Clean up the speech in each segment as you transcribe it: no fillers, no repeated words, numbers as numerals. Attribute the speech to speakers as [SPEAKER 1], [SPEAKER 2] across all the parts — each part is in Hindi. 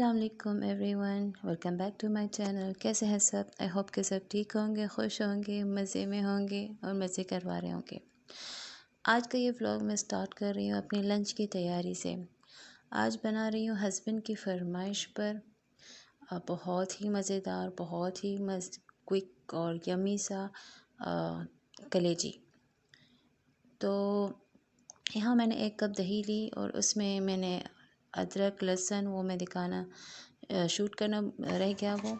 [SPEAKER 1] अस्सलाम वालेकुम everyone, welcome back to my channel. कैसे हैं सब? आई होप कि सब ठीक होंगे, खुश होंगे, मज़े में होंगे और मज़े करवा रहे होंगे। आज का ये व्लॉग मैं स्टार्ट कर रही हूँ अपनी लंच की तैयारी से। आज बना रही हूँ हस्बैंड की फरमाइश पर बहुत ही मज़ेदार, बहुत ही क्विक और यमी सा कलेजी। तो यहाँ मैंने 1 कप दही ली और उसमें मैंने अदरक लहसुन वो मैं दिखाना शूट करना रह गया वो,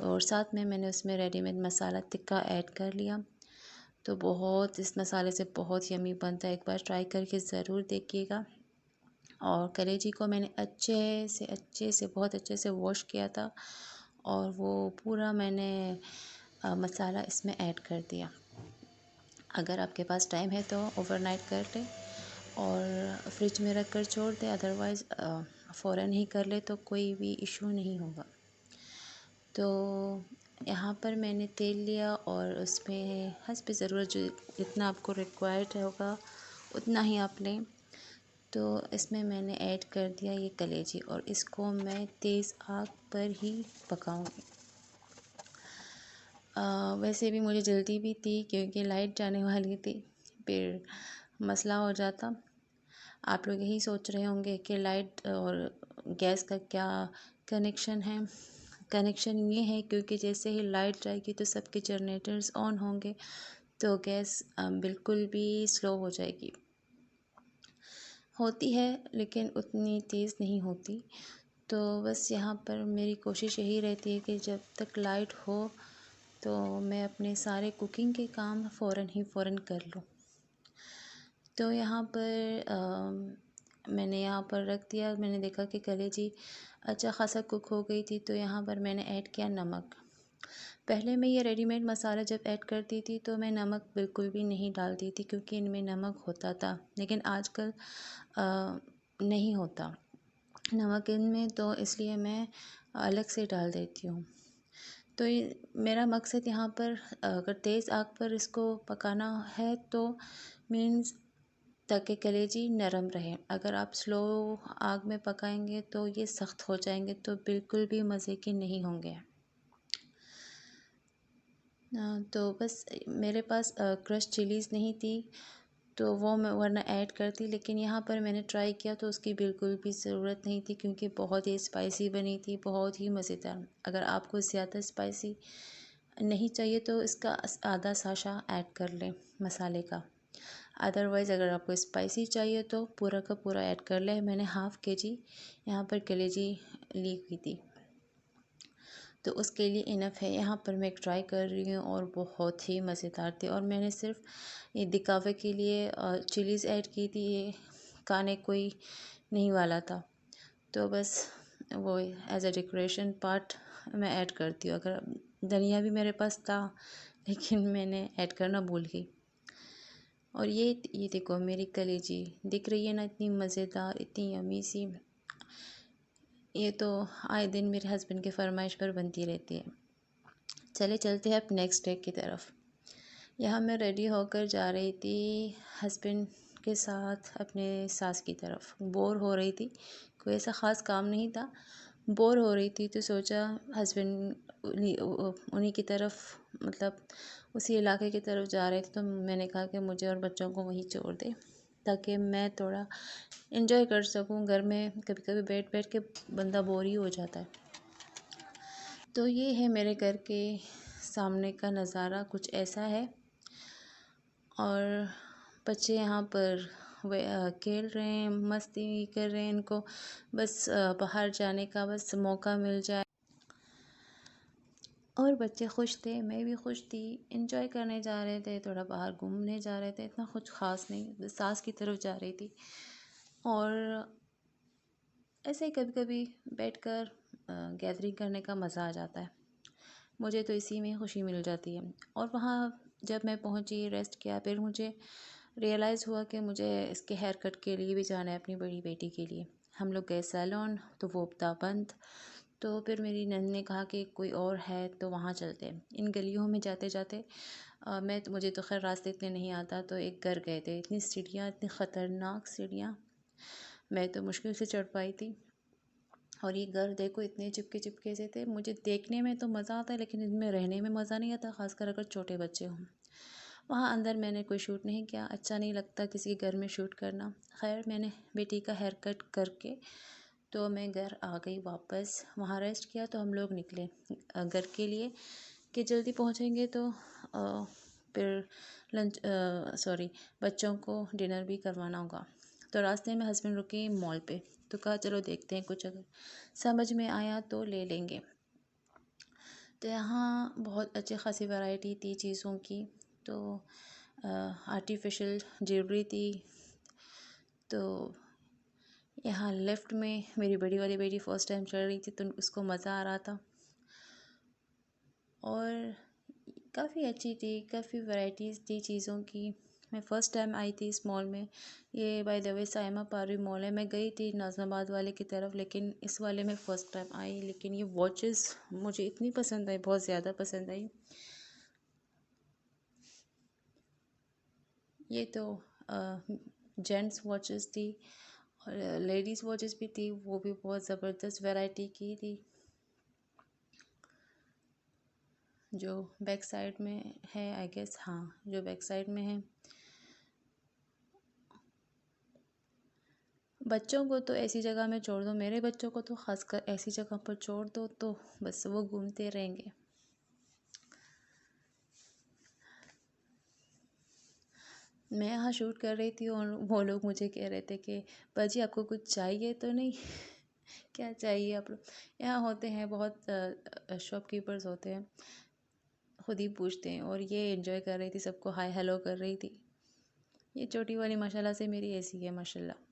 [SPEAKER 1] और साथ में मैंने उसमें रेडीमेड मसाला टिक्का ऐड कर लिया। तो बहुत इस मसाले से बहुत यमी बनता है, एक बार ट्राई करके ज़रूर देखिएगा। और कलेजी को मैंने अच्छे से बहुत अच्छे से वॉश किया था और वो पूरा मैंने मसाला इसमें ऐड कर दिया। अगर आपके पास टाइम है तो ओवरनाइट कर ले और फ्रिज में रख कर छोड़ दे, अदरवाइज़ फ़ौरन ही कर ले तो कोई भी इशू नहीं होगा। तो यहाँ पर मैंने तेल लिया और उसमें हस्ब ज़रूरत जो जितना आपको रिक्वायर्ड होगा उतना ही आप लें। तो इसमें मैंने ऐड कर दिया ये कलेजी और इसको मैं तेज़ आग पर ही पकाऊंगी। वैसे भी मुझे जल्दी भी थी क्योंकि लाइट जाने वाली थी, फिर मसला हो जाता। आप लोग यही सोच रहे होंगे कि लाइट और गैस का क्या कनेक्शन है। कनेक्शन ये है क्योंकि जैसे ही लाइट जाएगी तो सबके जनरेटर्स ऑन होंगे, तो गैस बिल्कुल भी स्लो हो जाएगी। होती है लेकिन उतनी तेज़ नहीं होती। तो बस यहाँ पर मेरी कोशिश यही रहती है कि जब तक लाइट हो तो मैं अपने सारे कुकिंग के काम फ़ौरन कर लूँ। तो यहाँ पर मैंने यहाँ पर रख दिया। मैंने देखा कि कलेजी अच्छा ख़ासा कुक हो गई थी, तो यहाँ पर मैंने ऐड किया नमक। पहले मैं ये रेडीमेड मसाला जब ऐड करती थी तो मैं नमक बिल्कुल भी नहीं डालती थी क्योंकि इनमें नमक होता था, लेकिन आजकल नहीं होता नमक इनमें, तो इसलिए मैं अलग से डाल देती हूँ। तो ये मेरा मकसद यहाँ पर अगर तेज़ आग पर इसको पकाना है तो मीन्स ताकि कलेजी नरम रहे। अगर आप स्लो आग में पकाएंगे तो ये सख्त हो जाएंगे, तो बिल्कुल भी मज़े के नहीं होंगे। तो बस मेरे पास क्रश चिलीज़ नहीं थी तो वो मैं वरना ऐड करती, लेकिन यहाँ पर मैंने ट्राई किया तो उसकी बिल्कुल भी ज़रूरत नहीं थी क्योंकि बहुत ही स्पाइसी बनी थी, बहुत ही मज़ेदार। अगर आपको ज़्यादा स्पाइसी नहीं चाहिए तो इसका आधा साशा ऐड कर लें मसाले का। अदरवाइज़ अगर आपको स्पाइसी चाहिए तो पूरा का पूरा ऐड कर लें। मैंने हाफ़ केजी यहाँ पर कलेजी ली हुई थी, तो उसके लिए इनफ है। यहाँ पर मैं एक ट्राई कर रही हूँ और बहुत ही मज़ेदार थी। और मैंने सिर्फ ये दिखावे के लिए चिलीज़ ऐड की थी, ये खाने कोई नहीं वाला था, तो बस वो एज अ डेकोरेशन पार्ट मैं ऐड करती हूँ। अगर धनिया भी मेरे पास था लेकिन मैंने ऐड करना भूल गई। और ये देखो मेरी कलेजी दिख रही है ना, इतनी मज़ेदार, इतनी यमी सी। ये तो आए दिन मेरे हस्बैंड के फरमाइश पर बनती रहती है। चले चलते हैं अब नेक्स्ट डे की तरफ। यहाँ मैं रेडी होकर जा रही थी हस्बैंड के साथ अपने सास की तरफ। बोर हो रही थी, कोई ऐसा ख़ास काम नहीं था, बोर हो रही थी तो सोचा हस्बैंड उन्हीं की तरफ, मतलब उसी इलाके की तरफ जा रहे थे, तो मैंने कहा कि मुझे और बच्चों को वहीं छोड़ दे ताकि मैं थोड़ा इन्जॉय कर सकूं। घर में कभी कभी बैठ बैठ के बंदा बोर ही हो जाता है। तो ये है मेरे घर के सामने का नज़ारा, कुछ ऐसा है। और बच्चे यहाँ पर वे खेल रहे हैं, मस्ती कर रहे हैं। इनको बस बाहर जाने का बस मौका मिल जाए। और बच्चे खुश थे, मैं भी खुश थी, एंजॉय करने जा रहे थे, थोड़ा बाहर घूमने जा रहे थे, इतना कुछ ख़ास नहीं, सास की तरफ जा रही थी। और ऐसे ही कभी कभी बैठकर गैदरिंग करने का मज़ा आ जाता है, मुझे तो इसी में खुशी मिल जाती है। और वहाँ जब मैं पहुँची, रेस्ट किया, फिर मुझे रियलाइज़ हुआ कि मुझे इसके हेयर कट के लिए भी जाना है अपनी बड़ी बेटी के लिए। हम लोग गए सैलून तो वो था बंद, तो फिर मेरी नंद ने कहा कि कोई और है तो वहाँ चलते हैं। इन गलियों में जाते जाते मुझे तो खैर रास्ते इतने नहीं आता, तो एक घर गए थे। इतनी सीढ़ियाँ, इतनी ख़तरनाक सीढ़ियाँ, मैं तो मुश्किल से चढ़ पाई थी। और ये घर देखो इतने चिपके चिपके से थे। मुझे देखने में तो मज़ा आता है लेकिन इनमें रहने में मज़ा नहीं आता, ख़ासकर अगर छोटे बच्चे हों। वहाँ अंदर मैंने कोई शूट नहीं किया, अच्छा नहीं लगता किसी के घर में शूट करना। खैर मैंने बेटी का हेयर कट करके तो मैं घर आ गई वापस। वहाँ रेस्ट किया तो हम लोग निकले घर के लिए कि जल्दी पहुँचेंगे तो फिर लंच सॉरी बच्चों को डिनर भी करवाना होगा। तो रास्ते में हस्बैंड रुके मॉल पे, तो कहा चलो देखते हैं कुछ अगर समझ में आया तो ले लेंगे। तो यहाँ बहुत अच्छी खासी वैरायटी थी चीज़ों की। तो आर्टिफिशियल ज्वेलरी थी। तो यहाँ लेफ़्ट में मेरी बड़ी वाली बेटी फ़र्स्ट टाइम चढ़ रही थी तो उसको मज़ा आ रहा था। और काफ़ी अच्छी थी, काफ़ी वैराइटीज़ थी चीज़ों की। मैं फ़र्स्ट टाइम आई थी इस मॉल में। ये बाय द वे साइमा पारी मॉल है। मैं गई थी नाज़िमाबाद वाले की तरफ लेकिन इस वाले में फ़र्स्ट टाइम आई। लेकिन ये वॉचेस मुझे इतनी पसंद आई, बहुत ज़्यादा पसंद आई। ये तो जेंट्स वॉचेस थी और लेडीज़ वॉचेस भी थी, वो भी बहुत ज़बरदस्त वैरायटी की थी। जो बैक साइड में है आई गेस, हाँ जो बैक साइड में है। बच्चों को तो ऐसी जगह में छोड़ दो, मेरे बच्चों को तो खासकर ऐसी जगह पर छोड़ दो तो बस वो घूमते रहेंगे। मैं यहाँ शूट कर रही थी और वो लोग मुझे कह रहे थे कि बाजी आपको कुछ चाहिए तो नहीं क्या चाहिए आप लोग। यहाँ होते हैं बहुत शॉपकीपर्स होते हैं, खुद ही पूछते हैं। और ये एंजॉय कर रही थी, सबको हाय हेलो कर रही थी। ये छोटी वाली माशाल्लाह से मेरी ऐसी है माशाल्लाह।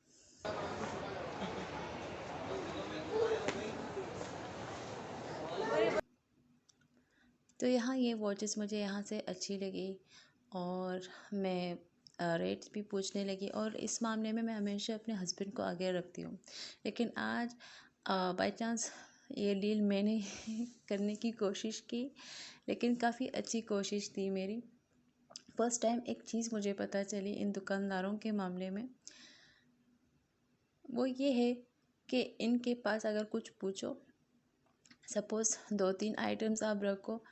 [SPEAKER 1] तो यहाँ ये वॉचेस मुझे यहाँ से अच्छी लगी और मैं रेट्स भी पूछने लगी। और इस मामले में मैं हमेशा अपने हस्बैंड को आगे रखती हूँ। लेकिन आज बाय चांस ये डील मैंने करने की कोशिश की, लेकिन काफ़ी अच्छी कोशिश थी मेरी। फर्स्ट टाइम एक चीज़ मुझे पता चली इन दुकानदारों के मामले में, वो ये है कि इनके पास अगर कुछ पूछो, सपोज़ 2-3 आइटम्स आप रखो,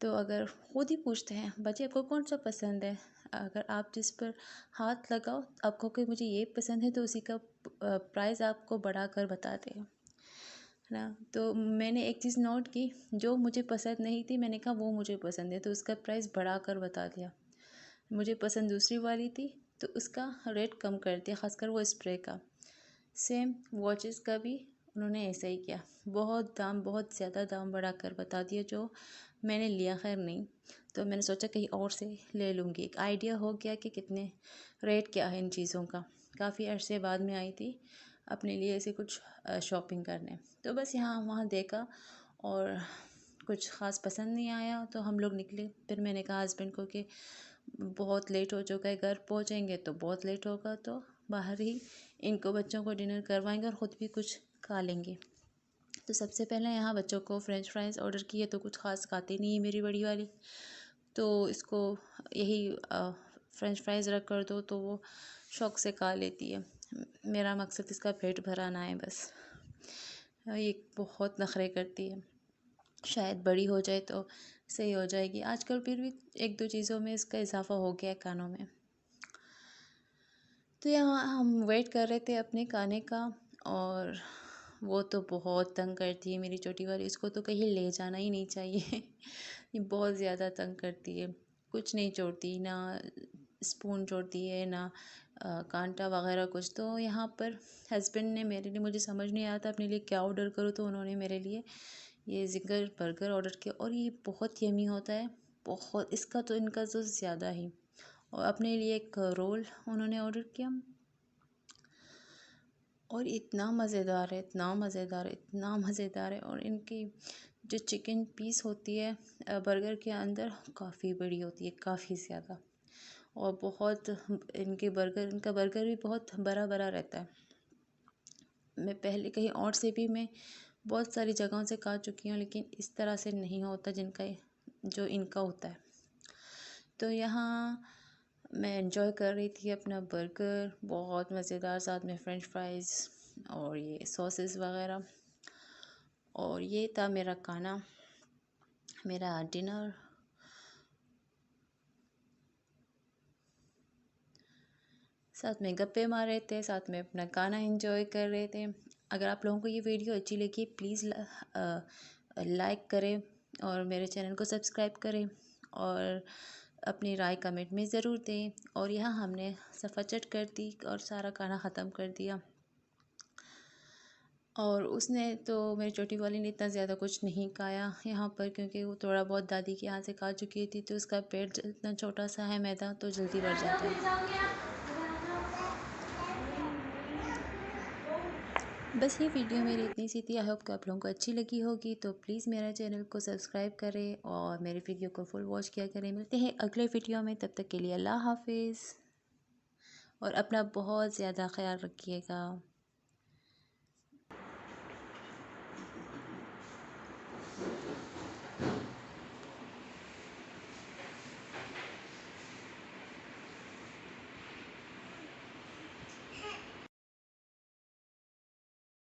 [SPEAKER 1] तो अगर खुद ही पूछते हैं बच्चे आपको कौन सा पसंद है, अगर आप जिस पर हाथ लगाओ आपको कि मुझे ये पसंद है तो उसी का प्राइस आपको बढ़ाकर बताते हैं, है ना। तो मैंने एक चीज़ नोट की, जो मुझे पसंद नहीं थी मैंने कहा वो मुझे पसंद है तो उसका प्राइस बढ़ाकर बता दिया। मुझे पसंद दूसरी वाली थी तो उसका रेट कम कर दिया, ख़ासकर वो स्प्रे का। सेम वॉचेस का भी उन्होंने ऐसा ही किया, बहुत ज़्यादा दाम बढ़ाकर बता दिया, जो मैंने लिया खैर नहीं। तो मैंने सोचा कहीं और से ले लूँगी, एक आइडिया हो गया कि कितने रेट क्या है इन चीज़ों का। काफ़ी अरसे बाद में आई थी अपने लिए ऐसे कुछ शॉपिंग करने, तो बस यहाँ वहाँ देखा और कुछ ख़ास पसंद नहीं आया तो हम लोग निकले। फिर मैंने कहा हस्बैंड को कि बहुत लेट हो चुका है, घर पहुँचेंगे तो बहुत लेट होगा, तो बाहर ही इनको बच्चों को डिनर करवाएंगे और ख़ुद भी कुछ खा लेंगे। तो सबसे पहले यहाँ बच्चों को फ़्रेंच फ्राइज़ ऑर्डर किए, तो कुछ ख़ास खाती नहीं है मेरी बड़ी वाली, तो इसको यही फ़्रेंच फ्राइज़ रख कर दो तो वो शौक़ से खा लेती है। मेरा मकसद इसका पेट भराना है बस। ये बहुत नखरे करती है, शायद बड़ी हो जाए तो सही हो जाएगी। आजकल फिर भी 1-2 चीज़ों में इसका इजाफ़ा हो गया है खानों में। तो यहाँ हम वेट कर रहे थे अपने खाने का और वो तो बहुत तंग करती है मेरी छोटी वाली, इसको तो कहीं ले जाना ही नहीं चाहिए। ये बहुत ज़्यादा तंग करती है, कुछ नहीं छोड़ती, ना स्पून छोड़ती है ना कांटा वगैरह कुछ। तो यहाँ पर हस्बैंड ने मेरे लिए, मुझे समझ नहीं आया था अपने लिए क्या ऑर्डर करूँ, तो उन्होंने मेरे लिए ये ज़िंगर बर्गर ऑर्डर किया और ये बहुत यम्मी होता है, बहुत इसका तो इनका तो ज़्यादा ही। और अपने लिए एक रोल उन्होंने ऑर्डर किया और इतना मज़ेदार है, इतना मज़ेदार है, इतना मज़ेदार है। और इनकी जो चिकन पीस होती है बर्गर के अंदर, काफ़ी बड़ी होती है, काफ़ी ज़्यादा। और बहुत इनका बर्गर भी बहुत बड़ा बड़ा रहता है। मैं पहले कहीं और से भी मैं बहुत सारी जगहों से खा चुकी हूँ, लेकिन इस तरह से नहीं होता जो इनका होता है। तो यहाँ मैं एंजॉय कर रही थी अपना बर्गर, बहुत मज़ेदार, साथ में फ़्रेंच फ्राइज़ और ये सॉसेस वगैरह। और ये था मेरा खाना, मेरा डिनर। साथ में गप्पे मार रहे थे, साथ में अपना खाना एंजॉय कर रहे थे। अगर आप लोगों को ये वीडियो अच्छी लगी प्लीज़ लाइक करें और मेरे चैनल को सब्सक्राइब करें और अपनी राय कमेंट में ज़रूर दें। और यहाँ हमने सफाचट कर दी और सारा खाना ख़त्म कर दिया। और उसने तो, मेरी छोटी वाली ने इतना ज़्यादा कुछ नहीं खाया यहाँ पर, क्योंकि वो थोड़ा बहुत दादी के यहाँ से खा चुकी थी, तो उसका पेट इतना छोटा सा है मैदा, तो जल्दी बढ़ जाता है। बस ये वीडियो मेरी इतनी सी थी। आई होप कि आप लोगों को अच्छी लगी होगी, तो प्लीज़ मेरा चैनल को सब्सक्राइब करें और मेरे वीडियो को फुल वॉच किया करें। मिलते हैं अगले वीडियो में, तब तक के लिए अल्लाह हाफिज़ और अपना बहुत ज़्यादा ख्याल रखिएगा।